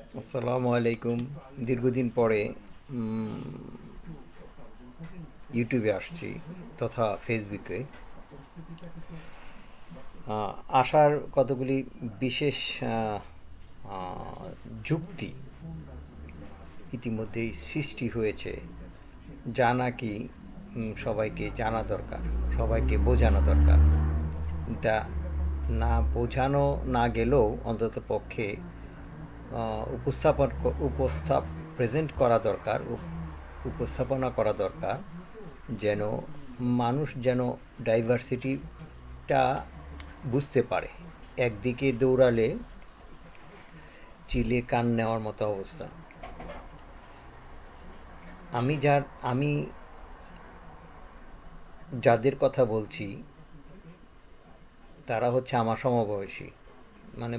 আসসালামু আলাইকুম। দীর্ঘদিন পরে ইউটিউবে আসছি তথা ফেসবুকে। আসার কতগুলি বিশেষ আহ, আহ, যুক্তি ইতিমধ্যেই সৃষ্টি হয়েছে, যা নাকি সবাইকে জানা দরকার, সবাইকে বোঝানো দরকার। এটা না বোঝানো না গেলেও অন্তত পক্ষে উপস্থাপ প্রেজেন্ট করা দরকার, উপস্থাপনা করা দরকার, যেন মানুষ যেন ডাইভার্সিটিটা বুঝতে পারে। একদিকে দৌড়ালে চিলে কান নেওয়ার মতো অবস্থা। আমি যার আমি যাদের কথা বলছি তারা হচ্ছে আমার সমবয়সী, মানে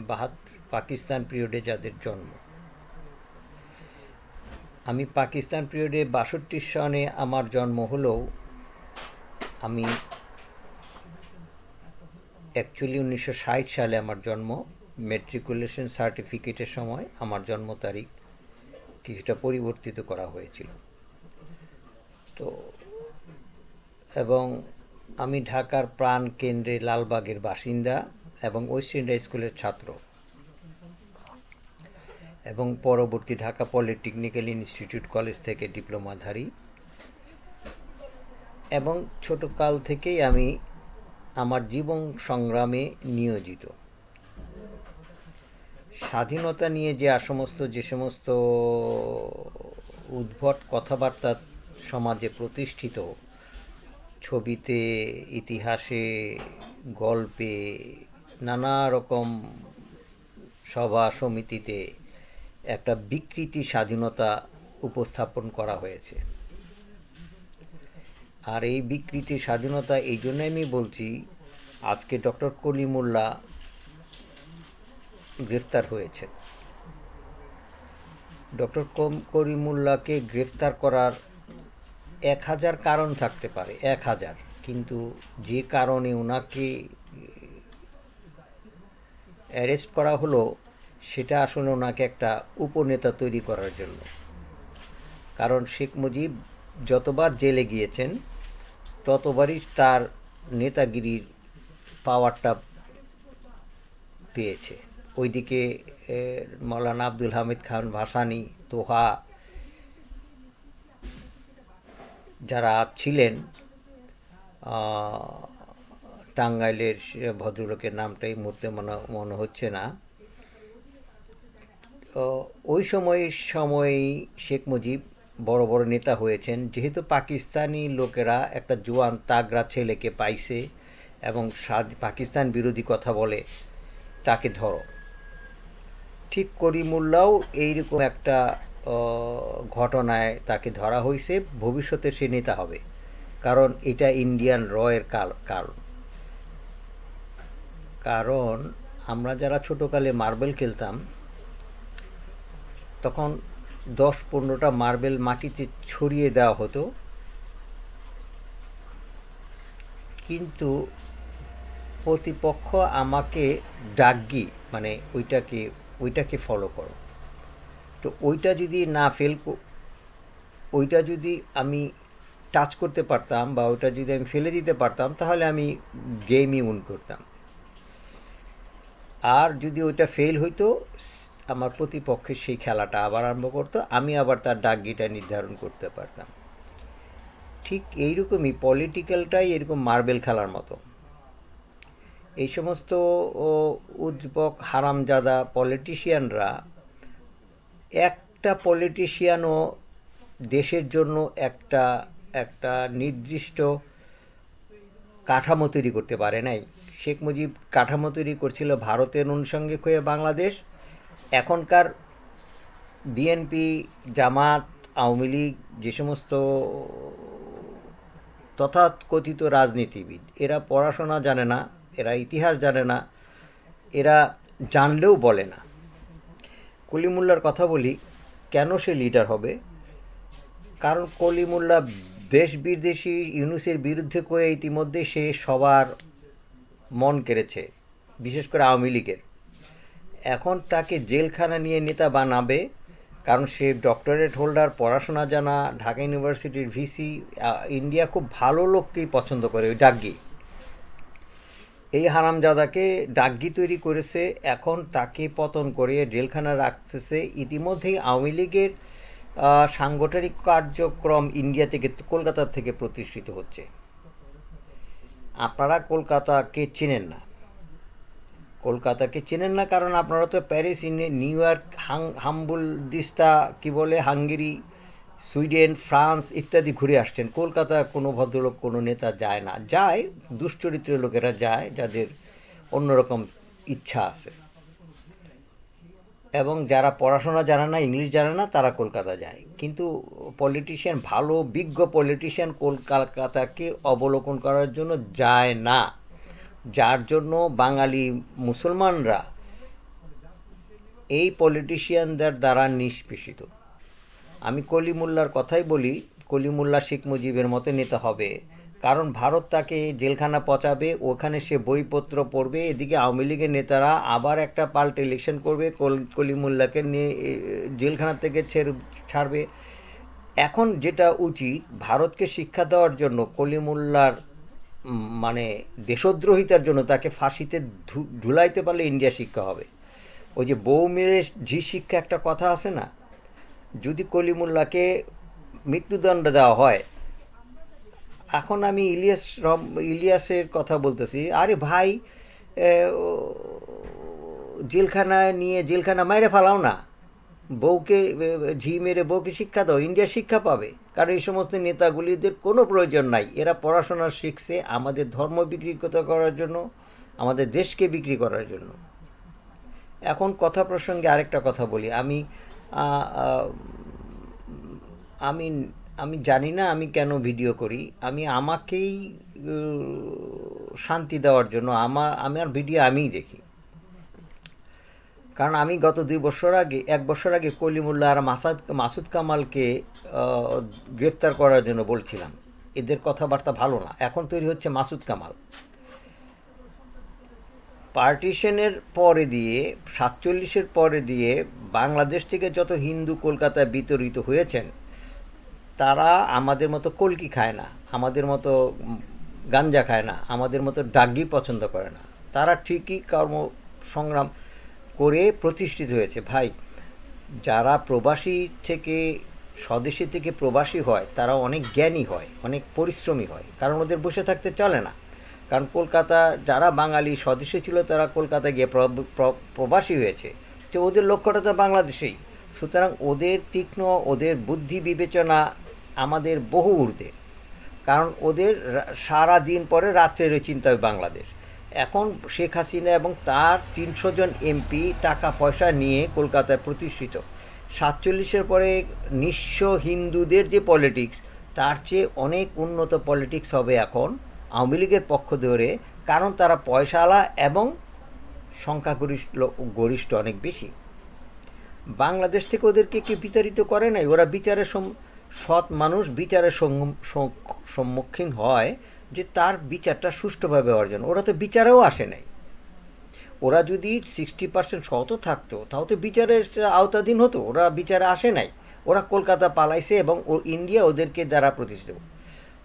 পাকিস্তান পিরিয়ডে যাদের জন্ম। আমি পাকিস্তান পিরিয়ডে ৬২ সনে আমার জন্ম হলেও আমি অ্যাকচুয়ালি ১৯৬০ সালে আমার জন্ম। ম্যাট্রিকুলেশন সার্টিফিকেটের সময় আমার জন্ম তারিখ কিছুটা পরিবর্তিত করা হয়েছিল। তো এবং আমি ঢাকার প্রাণ কেন্দ্রে লালবাগের বাসিন্দা এবং ওয়েস্ট ইন্ডিয়া স্কুলের ছাত্র, এবং পরবর্তী ঢাকা পলিটেকনিক্যাল ইনস্টিটিউট কলেজ থেকে ডিপ্লোমাধারী। এবং ছোটকাল থেকেই আমি আমার জীবন সংগ্রামে নিয়োজিত। স্বাধীনতা নিয়ে যে সমস্ত উদ্ভট কথাবার্তা সমাজে প্রতিষ্ঠিত, ছবিতে, ইতিহাসে, গল্পে, নানা রকম সভা সমিতিতে একটা বিকৃতি স্বাধীনতা উপস্থাপন করা হয়েছে। আর এই বিকৃতি স্বাধীনতা এই জন্য আমি বলছি, আজকে ডক্টর কলিমুল্লাহ গ্রেফতার হয়েছেন। ডক্টর করিমুল্লাহকে গ্রেফতার করার ১,০০০ কারণ থাকতে পারে, ১,০০০, কিন্তু যে কারণে ওনাকে অ্যারেস্ট করা হলো সেটা আসলে ওনাকে একটা উপনেতা তৈরি করার জন্য। কারণ শেখ মুজিব যতবার জেলে গিয়েছেন ততবারই তার নেতাগিরির পাওয়ারটা পেয়েছে। ওইদিকে মৌলানা আব্দুল হামিদ খান ভাসানী, তোহা যারা ছিলেন, টাঙ্গাইলের ভদ্রলোকের নামটাই মুহূর্তে মনে হচ্ছে না, ওই সময়েই শেখ মুজিব বড় বড় নেতা হয়েছেন। যেহেতু পাকিস্তানি লোকেরা একটা জোয়ান তাগড়া ছেলেকে পাইছে এবং পাকিস্তান বিরোধী কথা বলে, তাকে ধরো। ঠিক করিমুল্লাও এইরকম একটা ঘটনায় তাকে ধরা হয়েছে। ভবিষ্যতে সে নেতা হবে, কারণ এটা ইন্ডিয়ান রয়ের কারণ। কারণ আমরা যারা ছোটোকালে মার্বেল খেলতাম, তখন ১০-১৫টা মার্বেল মাটিতে ছড়িয়ে দেওয়া হতো, কিন্তু প্রতিপক্ষ আমাকে ডাকগি, মানে ওইটাকে ফলো করো। তো ওইটা যদি আমি টাচ করতে পারতাম বা ওইটা যদি আমি ফেলে দিতে পারতাম, তাহলে আমি গেমই উইন করতাম। আর যদি ওইটা ফেল হইতো, আমার প্রতিপক্ষের সেই খেলাটা আবার আরম্ভ করতো, আমি আবার তার ডাকগিটা নির্ধারণ করতে পারতাম। ঠিক এইরকমই পলিটিক্যালটাই এরকম মার্বেল খেলার মতো। এই সমস্ত উজবক হারামজাদা পলিটিশিয়ানরা, একটা পলিটিশিয়ানও দেশের জন্য একটা একটা নির্দিষ্ট কাঠামো তৈরি করতে পারে নাই। শেখ মুজিব কাঠামো তৈরি করছিল ভারতের অনুষঙ্গিক হয়ে বাংলাদেশ। এখনকার বিএনপি, জামাত, আওয়ামী লীগ, যে সমস্ত তথাকথিত রাজনীতিবিদ, এরা পড়াশোনা জানে না, এরা ইতিহাস জানে না, এরা জানলেও বলে না। কলিমুল্লার কথা বলি, কেন সে লিডার হবে? কারণ কলিমুল্লাহ দেশ বিদেশি ইউনুসের বিরুদ্ধে করে ইতিমধ্যে সে সবার মন কেড়েছে, বিশেষ করে আওয়ামী লীগের। এখন তাকে জেলখানা নিয়ে নেতা বানাবে, কারণ সে ডক্টরেট হোল্ডার, পড়াশোনা জানা, ঢাকা ইউনিভার্সিটির ভিসি। ইন্ডিয়া খুব ভালো লোককেই পছন্দ করে, ওই ডাগ্গি। এই হারামজাদাকে ডাগ্গি তৈরি করেছে, এখন তাকে পতন করে জেলখানা রাখতেছে। ইতিমধ্যেই আওয়ামী লীগের সাংগঠনিক কার্যক্রম ইন্ডিয়া থেকে, কলকাতা থেকে প্রতিষ্ঠিত হচ্ছে। আপনারা কলকাতাকে চেনেন না, কলকাতাকে চেনেন না কারণ আপনারা তো প্যারিস, নিউ ইয়র্ক, হাম্বুল দিস্তা, কি বলে, হাঙ্গেরি, সুইডেন, ফ্রান্স ইত্যাদি ঘুরে আসছেন। কলকাতা কোনো ভদ্রলোক, কোনো নেতা যায় না। যায় দুশ্চরিত্রের লোকেরা যায়, যাদের অন্যরকম ইচ্ছা আছে, এবং যারা পড়াশোনা জানে না, ইংলিশ জানে না, তারা কলকাতা যায়। কিন্তু পলিটিশিয়ান, ভালো বিজ্ঞ পলিটিশিয়ান কলকাতাকে অবলোকন করার জন্য যায় না, যার জন্য বাঙালি মুসলমানরা এই পলিটিশিয়ানদের দ্বারা নিষ্পেষিত। আমি কলিমুল্লার কথাই বলি, কলিমুল্লা শেখ মুজিবের মতো নেতা হবে, কারণ ভারত তাকে জেলখানা পচাবে, ওখানে সে বইপত্র পড়বে, এদিকে আওয়ামী লীগের নেতারা আবার একটা পাল্টে ইলেকশন করবে, কলিমুল্লাকে নিয়ে জেলখানা থেকে ছাড়বে। এখন যেটা উচিত, ভারতকে শিক্ষা দেওয়ার জন্য কলিমুল্লার মানে দেশদ্রোহিতার জন্য তাকে ফাঁসিতে ঝুলাইতে পারলে ইন্ডিয়া শিক্ষা হবে। ওই যে বউ মেরে ঝি শিক্ষা একটা কথা আছে না, যদি কলিমুল্লাকে মৃত্যুদণ্ড দেওয়া হয়। এখন আমি ইলিয়াসের কথা বলতেছি, আরে ভাই, জেলখানা মাইরে ফেলাও না, বউকে ঝি মেরে বউকে শিক্ষা দাও, ইন্ডিয়া শিক্ষা পাবে। কারণ এই সমস্ত নেতাগুলিদের কোনো প্রয়োজন নাই, এরা পড়াশোনা শিখছে আমাদের ধর্ম বিক্রি করার জন্য, আমাদের দেশকে বিক্রি করার জন্য। এখন কথা প্রসঙ্গে আরেকটা কথা বলি। আমি আমি জানি না আমি কেন ভিডিও করি, আমি আমাকেই শান্তি দেওয়ার জন্য আমার ভিডিও আমিই দেখি। কারণ আমি গত 1 বছর আগে কলিমুল্লাহ আর মাসুদ কামালকে গ্রেপ্তার করার জন্য বলছিলাম, এদের কথাবার্তা ভালো না। এখন তৈরি হচ্ছে মাসুদ কামাল। পার্টিশনের পরে দিয়ে, 47-এর পরে দিয়ে বাংলাদেশ থেকে যত হিন্দু কলকাতায় বিতরিত হয়েছেন, তারা আমাদের মতো কলকি খায় না, আমাদের মতো গাঞ্জা খায় না, আমাদের মতো ডাগ্গি পছন্দ করে না। তারা ঠিকই সংগ্রাম করে প্রতিষ্ঠিত হয়েছে। ভাই, যারা প্রবাসী থেকে, স্বদেশী থেকে প্রবাসী হয়, তারা অনেক জ্ঞানী হয়, অনেক পরিশ্রমী হয়, কারণ ওদের বসে থাকতে চলে না। কারণ কলকাতা, যারা বাঙালি স্বদেশী ছিল, তারা কলকাতায় গিয়ে প্রবাসী হয়েছে, তো ওদের লক্ষ্যটা তো বাংলাদেশেই। সুতরাং ওদের তীক্ষ্ণ, ওদের বুদ্ধি বিবেচনা আমাদের বহু ঊর্ধ্বে, কারণ ওদের সারা দিন পরে রাত্রের চিন্তা বাংলাদেশ। এখন শেখ হাসিনা এবং তার 300 জন এমপি টাকা পয়সা নিয়ে কলকাতায় প্রতিষ্ঠিত। 47-এর পরে নিঃস্ব হিন্দুদের যে পলিটিক্স, তার চেয়ে অনেক উন্নত পলিটিক্স হবে এখন আওয়ামী লীগের পক্ষ ধরে, কারণ তারা পয়সাওয়ালা এবং সংখ্যাগরিষ্ঠ অনেক বেশি। বাংলাদেশ থেকে ওদেরকে কি বিতাড়িত করে নাই? ওরা বিচারের সৎ মানুষ বিচারের সম্মুখীন হয় যে তার বিচারটা সুষ্ঠুভাবে অর্জন। ওরা তো বিচারেও আসে নাই। ওরা যদি 60% সৎও থাকতো, তাও তো বিচারের আওতাধীন হতো। ওরা বিচারে আসে নাই, ওরা কলকাতা পালাইছে এবং ইন্ডিয়া ওদেরকে দ্বারা প্রতিষ্ঠিত।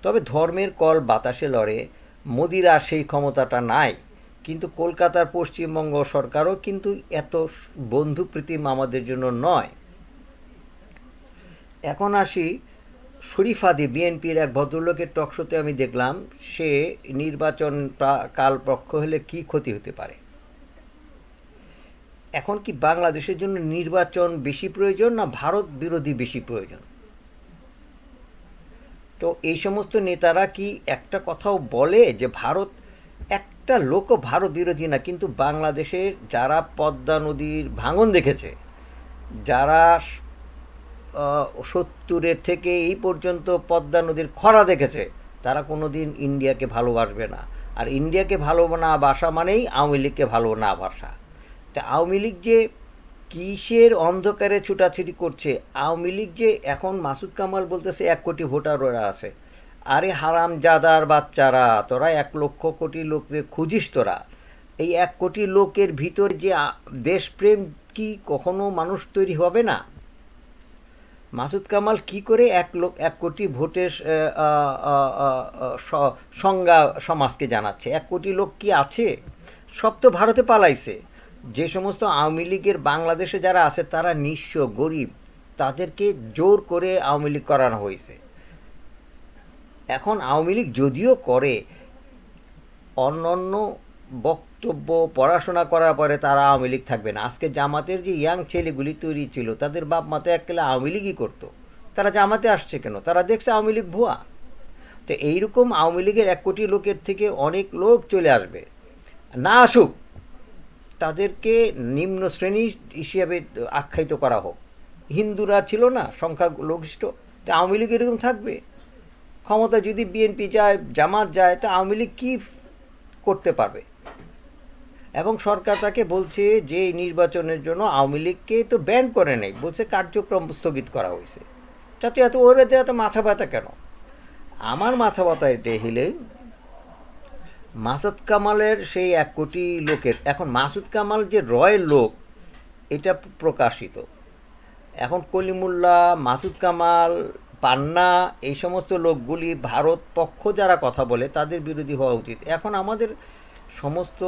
তবে ধর্মের কল বাতাসে লড়ে, মোদির আর সেই ক্ষমতাটা নাই। কিন্তু কলকাতার পশ্চিমবঙ্গ সরকারও কিন্তু এত বন্ধুপ্রীতিম আমাদের জন্য নয়। এখন আসি শরীফাদি, বিএনপির এক ভদ্রলোকের টকশোতে আমি দেখলাম, সে নির্বাচন কাল পক্ষ হলে কি ক্ষতি হতে পারে। এখন কি বাংলাদেশের জন্য নির্বাচন বেশি প্রয়োজন না ভারত বিরোধী বেশি প্রয়োজন? তো এই সমস্ত নেতারা কি একটা কথাও বলে যে ভারত, একটা লোকও ভারত বিরোধী না, কিন্তু বাংলাদেশের যারা পদ্মা নদীর ভাঙন দেখেছে, যারা 70-এর থেকে এই পর্যন্ত পদ্মা নদীর খরা দেখেছে, তারা কোনো দিন ইন্ডিয়াকে ভালোবাসবে না। আর ইন্ডিয়াকে ভালো না বাসা মানেই আওয়ামী লীগকে ভালো না বাসা। তা আওয়ামী লীগ যে কিসের অন্ধকারে ছুটাছুটি করছে, আওয়ামী লীগ যে এখন মাসুদ কামাল বলতেছে 1 কোটি ভোটার ওরা আছে। আরে হারাম জাদার বাচ্চারা, তোরা 1 লক্ষ কোটি লোকরে খুঁজিস তোরা। এই 1 কোটি লোকের ভিতর যে দেশপ্রেম কি কখনো মানুষ তৈরি হবে না? মাসুদ কামাল কি করে 1 কোটি ভোটের সংজ্ঞা সমাজকে জানাচ্ছে? 1 কোটি লোক কি আছে? সব তো ভারতে পালাইছে। যে সমস্ত আওয়ামী লীগের বাংলাদেশে যারা আছে তারা নিঃস্ব গরিব, তাদেরকে জোর করে আওয়ামী লীগ করানো হয়েছে। এখন আওয়ামী লীগ যদিও করে, অন্যান্য বক্তব্য পড়াশোনা করার পরে তারা আওয়ামী লীগ থাকবে না। আজকে জামাতের যে ইয়াং ছেলেগুলি তৈরি ছিল, তাদের বাপ মাতে এককালে আওয়ামী লীগই করতো, তারা জামাতে আসছে কেন? তারা দেখছে আওয়ামী লীগ ভুয়া। তো এইরকম আওয়ামী লীগের 1 কোটি লোকের থেকে অনেক লোক চলে আসবে, না আসুক, তাদেরকে নিম্ন শ্রেণী হিসেবে আখ্যায়িত করা হোক। হিন্দুরা ছিল না সংখ্যালঘিষ্ঠ, তা আওয়ামী লীগ এরকম থাকবে? ক্ষমতা যদি বিএনপি যায়, জামাত যায়, তা আওয়ামী লীগ কী করতে পারবে? এবং সরকার তাকে বলছে যে এই নির্বাচনের জন্য আওয়ামী লীগকে তো ব্যান করে নেই, বলছে কার্যক্রম স্থগিত করা হয়েছে। তাতে এত ওরে এত মাথা ব্যথা কেন? আমার মাথা ব্যথা এটা হলে মাসুদ কামালের সেই 1 কোটি লোকের, এখন মাসুদ কামাল যে রয়ের লোক এটা প্রকাশিত। এখন কলিমুল্লাহ, মাসুদ কামাল, পান্না, এই সমস্ত লোকগুলি ভারত পক্ষ যারা কথা বলে তাদের বিরোধী হওয়া উচিত। এখন আমাদের সমস্ত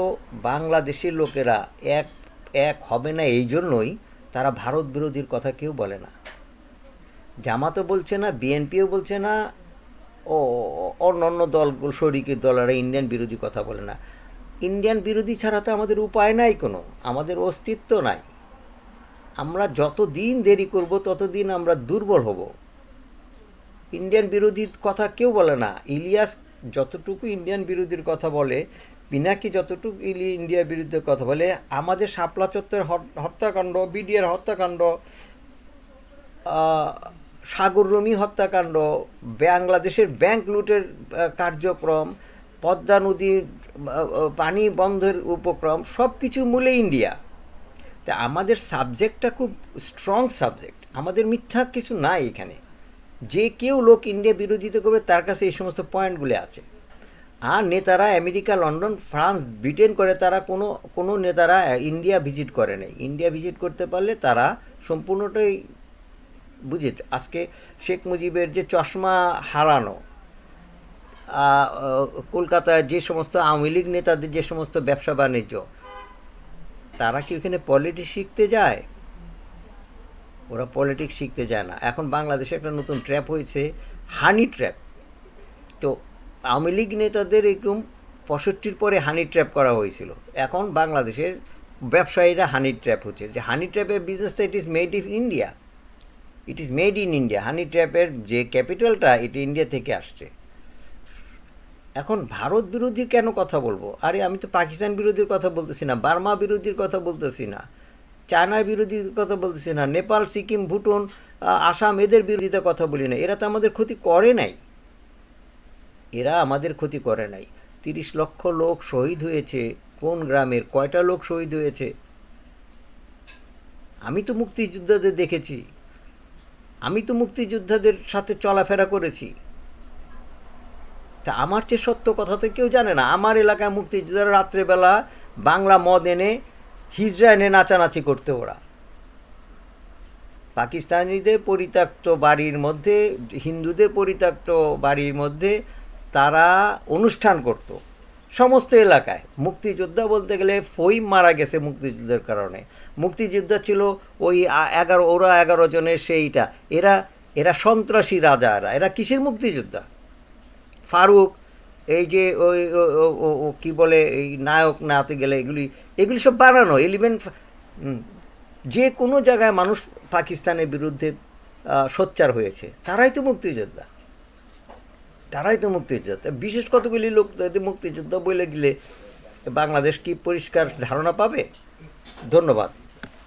বাংলাদেশের লোকেরা এক এক হবে না, এই জন্যই তারা ভারত বিরোধীর কথা কেউ বলে না। জামাতও বলছে না, বিএনপিও বলছে না, ও অন্য দলগুলো শরিকের দলেরা ইন্ডিয়ান বিরোধী কথা বলে না। ইন্ডিয়ান বিরোধী ছাড়া তো আমাদের উপায় নাই, কোনো আমাদের অস্তিত্ব নাই। আমরা যত দিন দেরি করব ততদিন আমরা দুর্বল হব। ইন্ডিয়ান বিরোধীর কথা কেউ বলে না। ইলিয়াস যতটুকু ইন্ডিয়ান বিরোধীর কথা বলে, পিনাকি যতটুকু ইন্ডিয়ার বিরুদ্ধে কথা বলে, আমাদের শাপলা চত্বরের হত্যাকাণ্ড, বিডিআর হত্যাকাণ্ড, সাগর রুমি হত্যাকাণ্ড, বাংলাদেশের ব্যাংক লুটের কার্যক্রম, পদ্মা নদীর পানি বন্ধের উপক্রম, সব কিছুর মূলে ইন্ডিয়া। তা আমাদের সাবজেক্টটা খুব স্ট্রং সাবজেক্ট, আমাদের মিথ্যা কিছু নাই এখানে। যে কেউ লোক ইন্ডিয়া বিরোধিতা করবে তার কাছে এই সমস্ত পয়েন্টগুলি আছে। আর নেতারা আমেরিকা, লন্ডন, ফ্রান্স, ব্রিটেন করে, তারা কোনো নেতারা ইন্ডিয়া ভিজিট করে নাই। ইন্ডিয়া ভিজিট করতে পারলে তারা সম্পূর্ণটাই বুঝে। আজকে শেখ মুজিবের যে চশমা হারানো, কলকাতার যে সমস্ত আওয়ামী লীগ নেতাদের যে সমস্ত ব্যবসা বাণিজ্য, তারা কি ওখানে পলিটিক্স শিখতে যায়? ওরা পলিটিক্স শিখতে যায় না। এখন বাংলাদেশে একটা নতুন ট্র্যাপ হয়েছে, হানি ট্র্যাপ। তো আওয়ামী লীগ নেতাদের এরকম 65 পরে হানি ট্র্যাপ করা হয়েছিল। এখন বাংলাদেশের ব্যবসায়ীরা হানি ট্র্যাপ হচ্ছে। যে হানি ট্র্যাপের বিজনেসটা it is made in India, it is made in India. Honey ট্র্যাপের যে ক্যাপিটালটা এটা ইন্ডিয়া থেকে আসছে। এখন ভারত বিরোধীর কেন কথা বলবো? আরে আমি তো পাকিস্তান বিরোধীর কথা বলতেছি না, বার্মা বিরোধীর কথা বলতেছি না, চায়নার বিরোধীর কথা বলতেছি না, নেপাল, সিকিম, ভুটান, আসাম, এদের বিরোধিতা কথা বলি না। এরা তো আমাদের ক্ষতি করে নাই, এরা আমাদের ক্ষতি করে নাই। 30 লক্ষ লোক শহীদ হয়েছে। কোন গ্রামের কয়টা লোক শহীদ হয়েছে? আমি তো মুক্তিযোদ্ধাদের দেখেছি, আমি তো মুক্তিযোদ্ধাদের সাথে চলাফেরা করেছি। তা আমার চেয়ে সত্য কথা তো কেউ জানে না। আমার এলাকায় মুক্তিযোদ্ধারা রাত্রেবেলা বাংলা মদ এনে, হিজড়া এনে নাচানাচি করতে, ওরা পাকিস্তানিদের পরিত্যক্ত বাড়ির মধ্যে, হিন্দুদের পরিত্যক্ত বাড়ির মধ্যে তারা অনুষ্ঠান করত সমস্ত এলাকায়। মুক্তিযোদ্ধা বলতে গেলে ফইম মারা গেছে মুক্তিযুদ্ধের কারণে। মুক্তিযোদ্ধা ছিল ওই 11 জনের সেইটা। এরা সন্ত্রাসী রাজারা। এরা কিসের মুক্তিযোদ্ধা? ফারুক, এই যে ওই কী বলে, এই নায়ক নাতে গেলে এগুলি সব বানানো এলিমেন্ট। যে কোনো জায়গায় মানুষ পাকিস্তানের বিরুদ্ধে সোচ্চার হয়েছে, তারাই তো মুক্তিযোদ্ধা, তারাই তো মুক্তিযোদ্ধা। বিশেষ কতগুলি লোক মুক্তিযোদ্ধা বলে গেলে বাংলাদেশ কি পরিষ্কার ধারণা পাবে? ধন্যবাদ।